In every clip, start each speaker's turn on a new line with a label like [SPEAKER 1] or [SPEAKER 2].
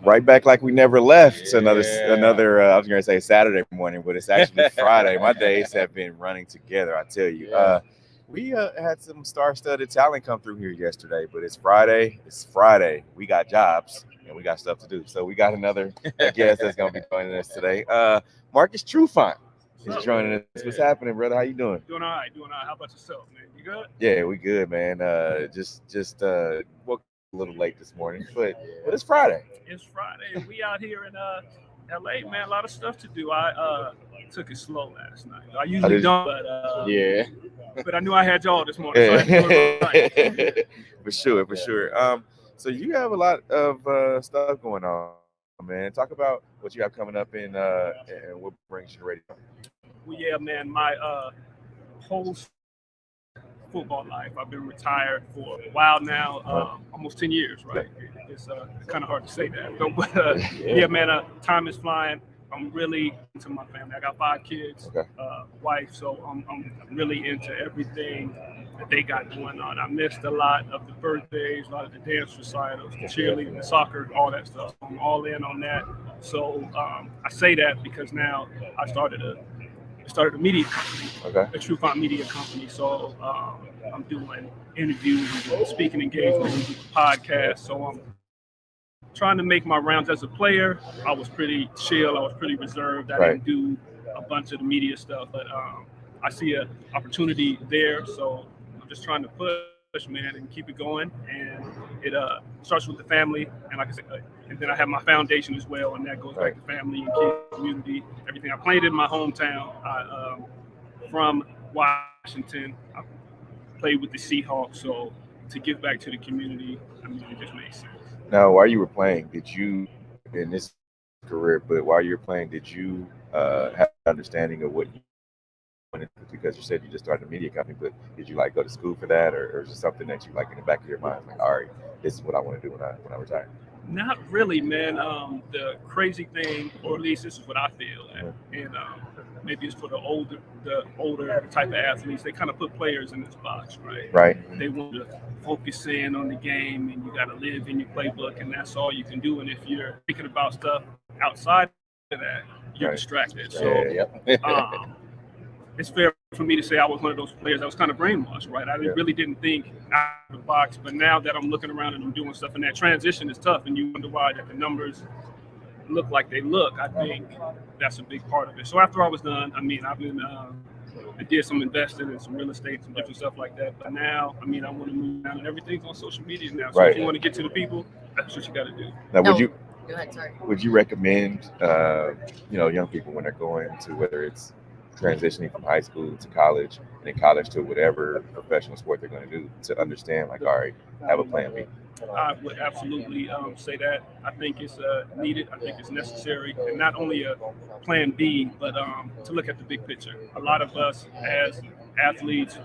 [SPEAKER 1] Right back like we never left.
[SPEAKER 2] Yeah.
[SPEAKER 1] Another. I was going to say Saturday morning, but it's actually Friday. My days have been running together. I tell you.
[SPEAKER 2] Yeah.
[SPEAKER 1] We had some star-studded talent come through here yesterday, but it's Friday. It's Friday. We got jobs and we got stuff to do. So we got another guest that's going to be joining us today. Marcus Trufant is joining us. What's happening, brother? How you doing?
[SPEAKER 3] Doing all right, doing all right. How about yourself, man? You good?
[SPEAKER 1] Yeah, we good, man. Just woke up a little late this morning, but it's Friday.
[SPEAKER 3] It's Friday. We out here in LA, man. A lot of stuff to do. I took it slow last night. I usually don't, but
[SPEAKER 2] Yeah.
[SPEAKER 3] but I knew I had y'all this morning, so I had to do it right.
[SPEAKER 1] For sure. So you have a lot of stuff going on, man. Talk about what you have coming up and what brings you to radio.
[SPEAKER 3] Well, yeah, man. My post football life. I've been retired for a while now, almost 10 years, right? It's kind of hard to say that, but yeah, man, time is flying. I'm really into my family. I got 5 kids, wife, so I'm really into everything that they got going on. I missed a lot of the birthdays, a lot of the dance recitals, the cheerleading, the soccer, all that stuff. I'm all in on that. So I say that because now I started a media company, a Trufant Media Company. So I'm doing interviews, speaking engagements, podcasts. So I'm trying to make my rounds as a player. I was pretty chill. I was pretty reserved. I didn't do a bunch of the media stuff, but I see an opportunity there. So I'm just trying to push, man, and keep it going. And it starts with the family, and like I said, and then I have my foundation as well, and that goes back to family and kids, community, everything. I played in my hometown. From Washington. I played with the Seahawks, so to give back to the community, I mean, it just makes sense.
[SPEAKER 1] Now, while you were playing, did you, in this career, but while you were playing, did you have an understanding of what you wanted? Because you said you just started a media company, but did you like go to school for that, or is it something that you like in the back of your mind, like, all right, this is what I want to do when I retire?
[SPEAKER 3] Not really, man. The crazy thing, or at least this is what I feel, and maybe it's for the older type of athletes. They kind of put players in this box, right?
[SPEAKER 1] Right.
[SPEAKER 3] They want to focus in on the game, and you got to live in your playbook, and that's all you can do. And if you're thinking about stuff outside of that, you're distracted. So it's fair for me to say I was one of those players that was kind of brainwashed, right? I really didn't think out of the box, but now that I'm looking around and I'm doing stuff, and that transition is tough, and you wonder why that the numbers look like they look. I think that's a big part of it. So after I was done, I mean, I've been I did some investing in some real estate, some different stuff like that. But now, I mean, I want to move down, and everything's on social media now. So if you want to get to the people, that's what you got to do.
[SPEAKER 1] Now,
[SPEAKER 4] Go ahead, sorry.
[SPEAKER 1] would you recommend young people when they're going to, whether it's transitioning from high school to college, and then college to whatever professional sport they're going to do, to understand, like, all right, have a plan B?
[SPEAKER 3] I would absolutely say that. I think it's needed. I think it's necessary, and not only a plan B, but to look at the big picture. A lot of us as athletes,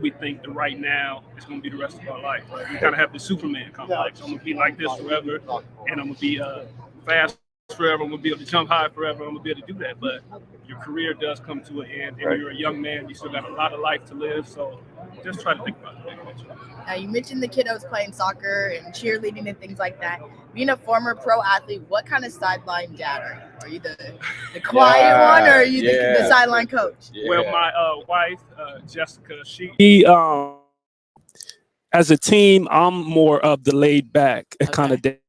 [SPEAKER 3] we think that right now is going to be the rest of our life. Right? We kind of have the Superman complex. I'm going to be like this forever, and I'm going to be fast forever. I'm going to be able to jump high forever. I'm going to be able to do that. But your career does come to an end, and when you're a young man, you still got a lot of life to live. So just try to think about the big picture.
[SPEAKER 4] Now, you mentioned the kiddos playing soccer and cheerleading and things like that. Being a former pro athlete, what kind of sideline dad are you? Are you the quiet one, or are you the sideline coach?
[SPEAKER 3] Yeah. Well, my wife, Jessica, she as a team, I'm more of the laid back kind of dad,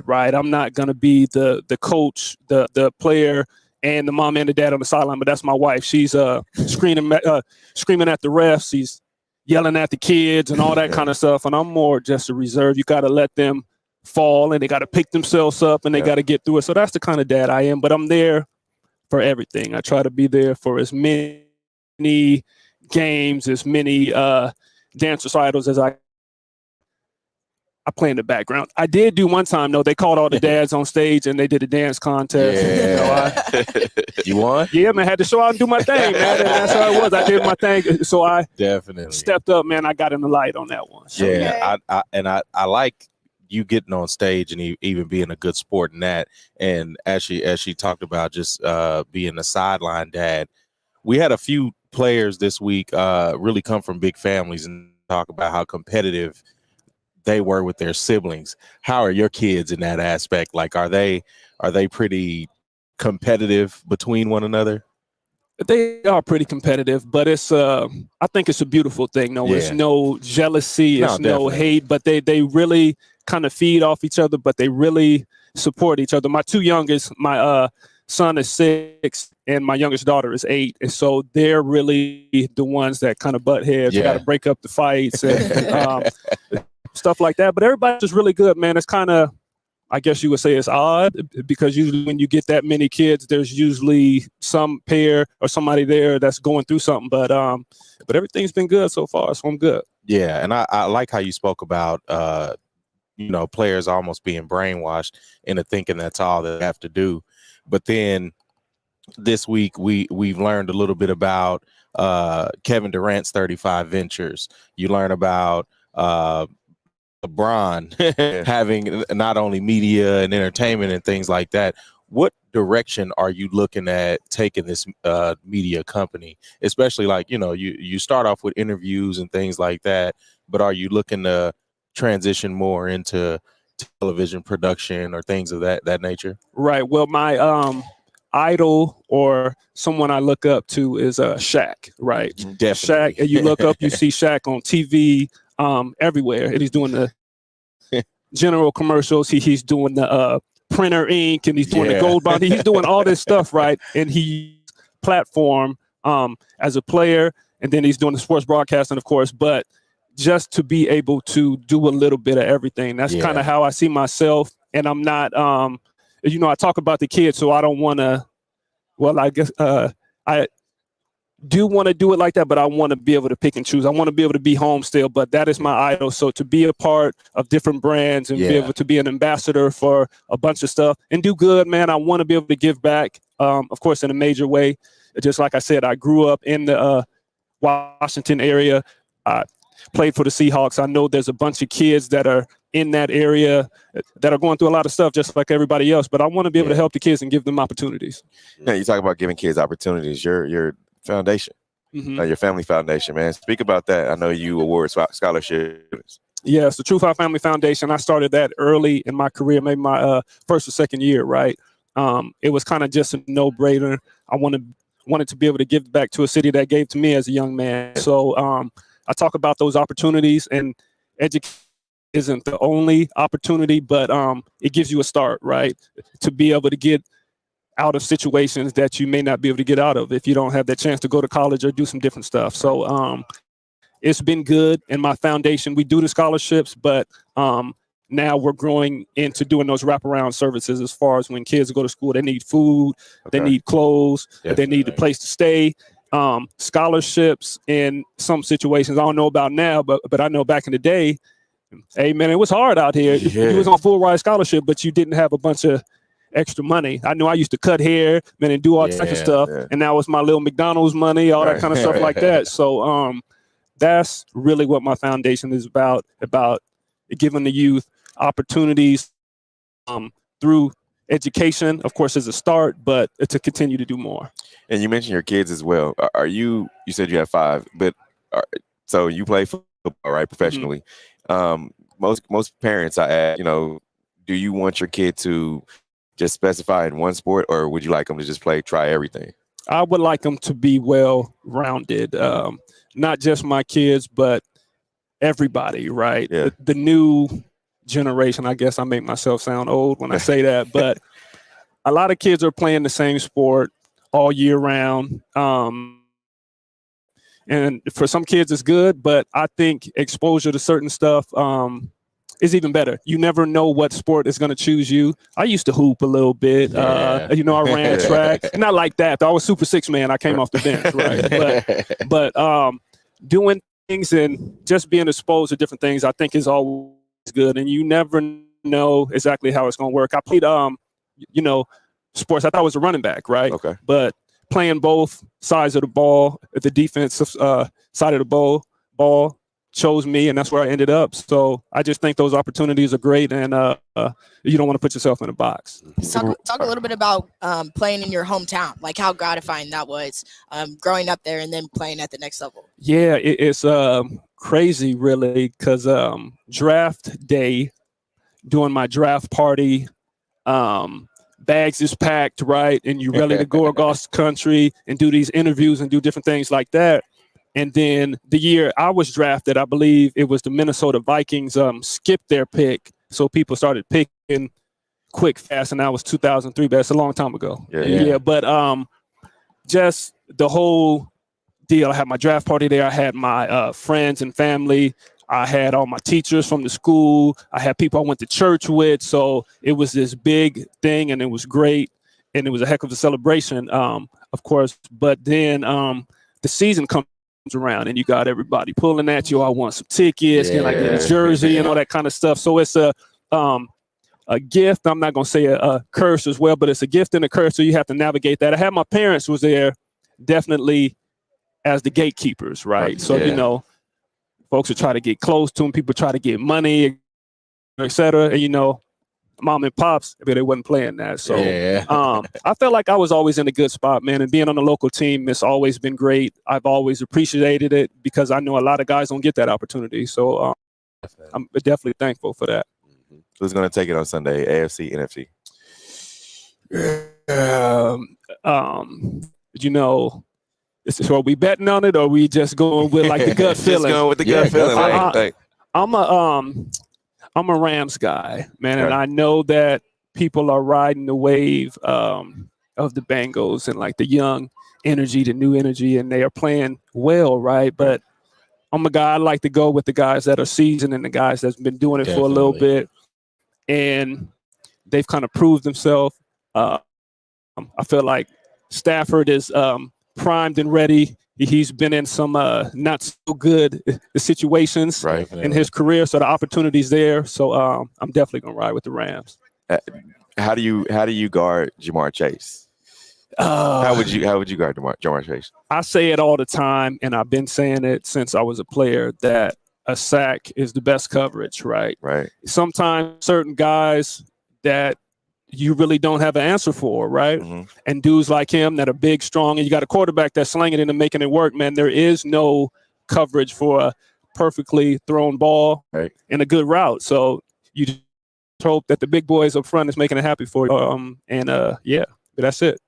[SPEAKER 3] right? I'm not going to be the coach, the player, and the mom and the dad on the sideline, but that's my wife. She's screaming at the refs. She's yelling at the kids and all that kind of stuff. And I'm more just a reserve. You got to let them fall, and they got to pick themselves up, and they got to get through it. So that's the kind of dad I am. But I'm there for everything. I try to be there for as many games, as many dance recitals as I play in the background. I did do one time, though. They called all the dads on stage, and they did a dance contest.
[SPEAKER 2] Yeah. You won?
[SPEAKER 3] Yeah, man. I had to show out and do my thing, man. And that's how it was. I did my thing. So I
[SPEAKER 2] definitely
[SPEAKER 3] stepped up, man. I got in the light on that one. So,
[SPEAKER 2] I like you getting on stage and even being a good sport in that. And as she talked about just being a sideline dad, we had a few players this week really come from big families and talk about how competitive they were with their siblings. How are your kids in that aspect? Like, are they pretty competitive between one another?
[SPEAKER 5] They are pretty competitive, but it's I think it's a beautiful thing. No, it's
[SPEAKER 2] Yeah.
[SPEAKER 5] no jealousy,
[SPEAKER 2] No,
[SPEAKER 5] it's no
[SPEAKER 2] definitely.
[SPEAKER 5] hate, but they really kind of feed off each other, but they really support each other. My two youngest, my son is 6 and my youngest daughter is 8, and so they're really the ones that kind of butt heads.
[SPEAKER 2] Yeah.
[SPEAKER 5] Got to break up the fights and stuff like that. But everybody's just really good, man. It's kind of, I guess you would say it's odd because usually when you get that many kids, there's usually some pair or somebody there that's going through something. But everything's been good so far, so I'm good.
[SPEAKER 2] Yeah, and I like how you spoke about players almost being brainwashed into thinking that's all they have to do. But then this week we've learned a little bit about Kevin Durant's 35 Ventures. You learn about LeBron having not only media and entertainment and things like that. What direction are you looking at taking this media company? Especially like, you start off with interviews and things like that, but are you looking to transition more into television production or things of that nature?
[SPEAKER 5] Right. Well, my idol or someone I look up to is Shaq, right?
[SPEAKER 2] Definitely.
[SPEAKER 5] Shaq, you look up, you see Shaq on TV everywhere, and he's doing the general commercials. He's doing the printer ink, and he's doing the gold bond. He's doing all this stuff, right? And he platform as a player, and then he's doing the sports broadcasting, of course, but just to be able to do a little bit of everything. That's kind of how I see myself. And I'm not, I talk about the kids, so I don't want to, well, I guess I do want to do it like that, but I want to be able to pick and choose. I want to be able to be home still, but that is my idol. So to be a part of different brands and be able to be an ambassador for a bunch of stuff and do good, man, I want to be able to give back, of course, in a major way. Just like I said, I grew up in the Washington area. I played for the Seahawks. I know there's a bunch of kids that are in that area that are going through a lot of stuff just like everybody else, but I want to be able to help the kids and give them opportunities.
[SPEAKER 1] Yeah, you talk about giving kids opportunities. Your foundation, your family foundation, man. Speak about that. I know you award scholarships.
[SPEAKER 5] Yes, the True Five Family Foundation. I started that early in my career, maybe my first or second year, right? It was kind of just a no-brainer. I wanted to be able to give back to a city that gave to me as a young man. So I talk about those opportunities, and education isn't the only opportunity, but it gives you a start, right? To be able to get out of situations that you may not be able to get out of if you don't have that chance to go to college or do some different stuff. So it's been good. In my foundation, we do the scholarships, but now we're growing into doing those wraparound services as far as when kids go to school, they need food, they need clothes, they need a place to stay. Scholarships in some situations I don't know about now, but I know back in the day, hey man, it was hard out here. You was on full ride scholarship, but you didn't have a bunch of extra money. I know I used to cut hair, man, and do all types of stuff, and now it's my little McDonald's money, all that kind of stuff like that. So that's really what my foundation is about giving the youth opportunities through education, of course, as a start, but to continue to do more.
[SPEAKER 1] And you mentioned your kids as well. You said you have 5, but so you play football, right, professionally. Most parents I ask, do you want your kid to just specify in one sport, or would you like them to just try everything?
[SPEAKER 5] I would like them to be well-rounded, not just my kids, but everybody, right?
[SPEAKER 1] Yeah.
[SPEAKER 5] The new generation, I guess I make myself sound old when I say that, but a lot of kids are playing the same sport all year round. And for some kids it's good, but I think exposure to certain stuff is even better. You never know what sport is going to choose you. I used to hoop a little bit. I ran track. Not like that, though. I was super 6 man. I came off the bench, right? But doing things and just being exposed to different things, I think is always good. And you never know exactly how it's going to work. I played, sports. I thought I was a running back, right?
[SPEAKER 1] Okay.
[SPEAKER 5] But playing both sides of the ball, the defensive side of the ball chose me, and that's where I ended up. So I just think those opportunities are great, and you don't want to put yourself in a box.
[SPEAKER 4] Talk a little bit about playing in your hometown, like how gratifying that was, growing up there and then playing at the next level.
[SPEAKER 5] Yeah, it's crazy, really, because draft day, doing my draft party, bags is packed, right? And you're ready to go across the country and do these interviews and do different things like that. And then the year I was drafted, I believe it was the Minnesota Vikings skipped their pick. So people started picking quick, fast, and that was 2003, but it's a long time ago.
[SPEAKER 1] Yeah.
[SPEAKER 5] But just the whole deal. I had my draft party there. I had my friends and family. I had all my teachers from the school. I had people I went to church with. So it was this big thing, and it was great. And it was a heck of a celebration, of course. But then the season comes around, and you got everybody pulling at you. I want some tickets, and I get a jersey and all that kind of stuff. So it's a gift. I'm not going to say a curse as well, but it's a gift and a curse. So you have to navigate that. I had my parents was there definitely as the gatekeepers, right? So, you know, folks would try to get close to them. People try to get money, et cetera. And, you know, mom and pops, but they wasn't playing that. So I felt like I was always in a good spot, man. And being on the local team, it's always been great. I've always appreciated it because I know a lot of guys don't get that opportunity. So I'm definitely thankful for that.
[SPEAKER 1] Who's going to take it on Sunday, AFC, NFC?
[SPEAKER 5] You know, so are we betting on it, or are we just going with like the gut feeling?
[SPEAKER 1] Just going with the gut feeling.
[SPEAKER 5] I'm a Rams guy, man, and I know that people are riding the wave of the Bengals and like the young energy, the new energy, and they are playing well, right? But I'm a guy, I like to go with the guys that are seasoned and the guys that's been doing it for a little bit, and they've kind of proved themselves. I feel like Stafford is primed and ready. He's been in some not so good situations in his career, so the opportunity's there. So I'm definitely gonna ride with the Rams.
[SPEAKER 1] How do you guard Ja'Marr Chase? How would you guard Ja'Marr Chase?
[SPEAKER 5] I say it all the time, and I've been saying it since I was a player, that a sack is the best coverage, right?
[SPEAKER 1] Right.
[SPEAKER 5] Sometimes certain guys that you really don't have an answer for, right?
[SPEAKER 1] Mm-hmm.
[SPEAKER 5] And dudes like him that are big, strong, and you got a quarterback that's slinging it and making it work, man. There is no coverage for a perfectly thrown ball in a good route. So you just hope that the big boys up front is making it happy for you. But that's it.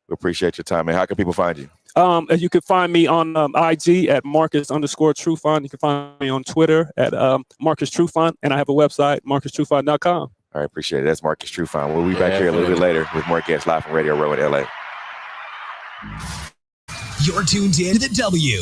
[SPEAKER 1] We appreciate your time, man. How can people find you?
[SPEAKER 5] You can find me on IG at Marcus_Trufant. You can find me on Twitter at Marcus Trufant, and I have a website, MarcusTrufant.com.
[SPEAKER 1] All right, appreciate it. That's Marcus Trufant. We'll be back here a little bit later with more guests live from Radio Row in LA.
[SPEAKER 6] You're tuned in to the W.